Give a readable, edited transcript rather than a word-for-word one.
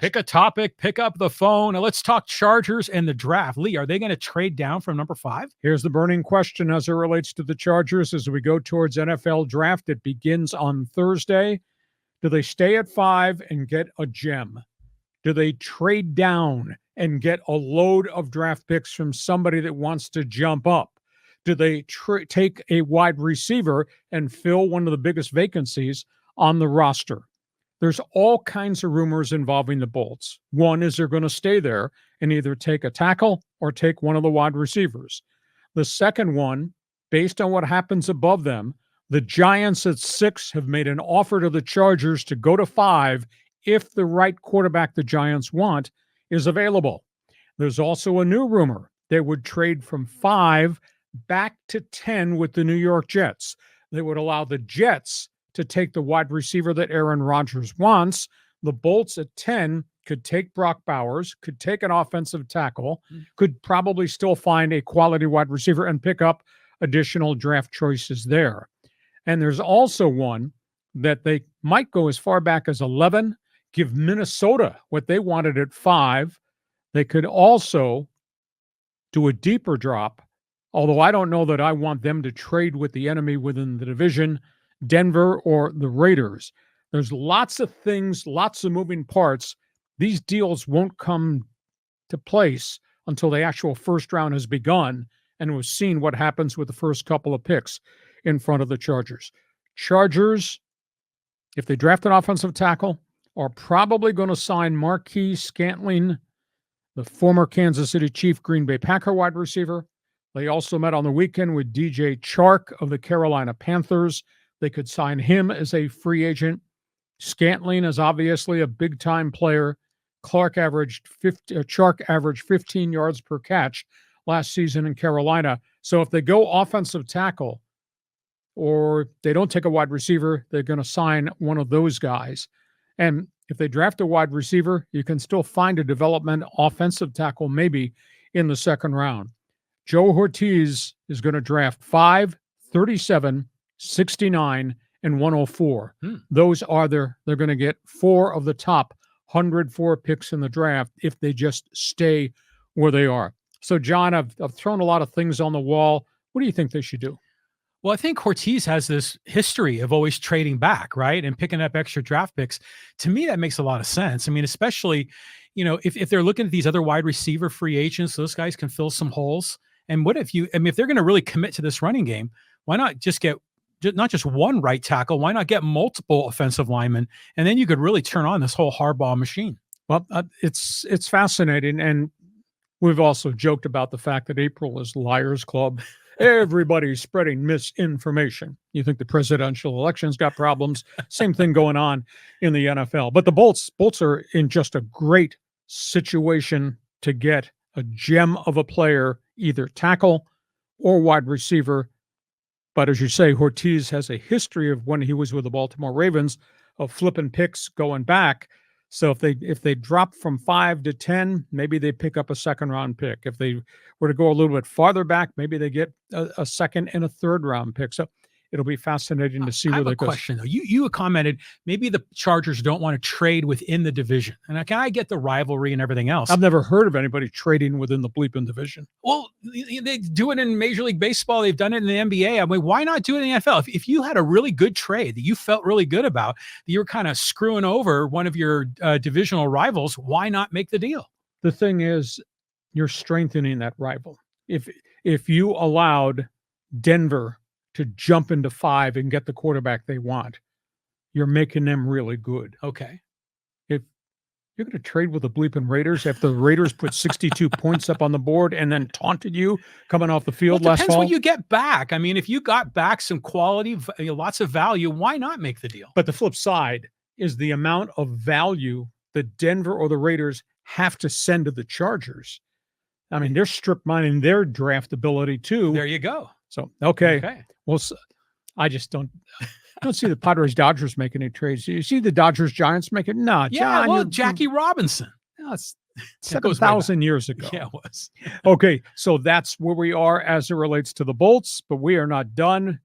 Pick a topic, pick up the phone, and let's talk Chargers and the draft. Lee, are they going to trade down from number 5? Here's the burning question as it relates to the Chargers as we go towards NFL draft. It begins on Thursday. Do they stay at 5 and get a gem? Do they trade down and get a load of draft picks from somebody that wants to jump up? Do they take a wide receiver and fill one of the biggest vacancies on the roster? There's all kinds of rumors involving the Bolts. One is they're going to stay there and either take a tackle or take one of the wide receivers. The second one, based on what happens above them, the Giants at 6 have made an offer to the Chargers to go to 5 if the right quarterback the Giants want is available. There's also a new rumor. They would trade from 5 back to 10 with the New York Jets. They would allow the Jets to take the wide receiver that Aaron Rodgers wants. The Bolts at 10 could take Brock Bowers, could take an offensive tackle, could probably still find a quality wide receiver and pick up additional draft choices there. And there's also one that they might go as far back as 11, give Minnesota what they wanted at 5. They could also do a deeper drop, although I don't know that I want them to trade with the enemy within the division, Denver or the Raiders. There's lots of things, lots of moving parts. These deals won't come to place until the actual first round has begun and we've seen what happens with the first couple of picks in front of the Chargers. Chargers, if they draft an offensive tackle, are probably going to sign Marquise Scantling, the former Kansas City Chief Green Bay Packer wide receiver. They also met on the weekend with DJ Chark of the Carolina Panthers. They could sign him as a free agent. Scantling is obviously a big-time player. Chark averaged 15 yards per catch last season in Carolina. So if they go offensive tackle or they don't take a wide receiver, they're going to sign one of those guys. And if they draft a wide receiver, you can still find a development offensive tackle maybe in the second round. Joe Hortiz is going to draft 5, 37, 69, and 104. Those are they're going to get 4 of the top 104 picks in the draft if they just stay where they are. So, John, I've thrown a lot of things on the wall. What do you think they should do? Well, I think Hortiz has this history of always trading back, right? And picking up extra draft picks. To me, that makes a lot of sense. I mean, especially, if they're looking at these other wide receiver free agents, those guys can fill some holes. And if they're going to really commit to this running game, why not just get not just one right tackle? Why not get multiple offensive linemen? And then you could really turn on this whole Harbaugh machine. Well, it's fascinating. And we've also joked about the fact that April is Liars Club. Everybody's spreading misinformation. You think the presidential election's got problems? Same thing going on in the NFL. But the Bolts are in just a great situation to get a gem of a player, either tackle or wide receiver. But as you say, Hortiz has a history of when he was with the Baltimore Ravens of flipping picks going back. So if they drop from 5 to 10, maybe they pick up a second round pick. If they were to go a little bit farther back, maybe they get a second and a third round pick. So it'll be fascinating to see where they go. I have a question though. You commented maybe the Chargers don't want to trade within the division, and I get the rivalry and everything else. I've never heard of anybody trading within the bleeping division. Well, they do it in Major League Baseball. They've done it in the NBA. I mean, why not do it in the NFL? If you had a really good trade that you felt really good about, that you were kind of screwing over one of your divisional rivals, why not make the deal? The thing is, you're strengthening that rival. If you allowed Denver to jump into 5 and get the quarterback they want, you're making them really good. Okay. If you're going to trade with the bleeping Raiders after the Raiders put 62 points up on the board and then taunted you coming off the field last fall. Depends what you get back. I mean, if you got back some quality, lots of value, why not make the deal? But the flip side is the amount of value that Denver or the Raiders have to send to the Chargers. I mean, they're strip mining their draft ability too. There you go. So, okay. Well, I just don't see the Padres-Dodgers making any trades. You see the Dodgers-Giants making? No, yeah, John, well, Jackie Robinson. No, it's 7,000 years ago. Yeah, it was. Okay, so that's where we are as it relates to the Bolts, but we are not done.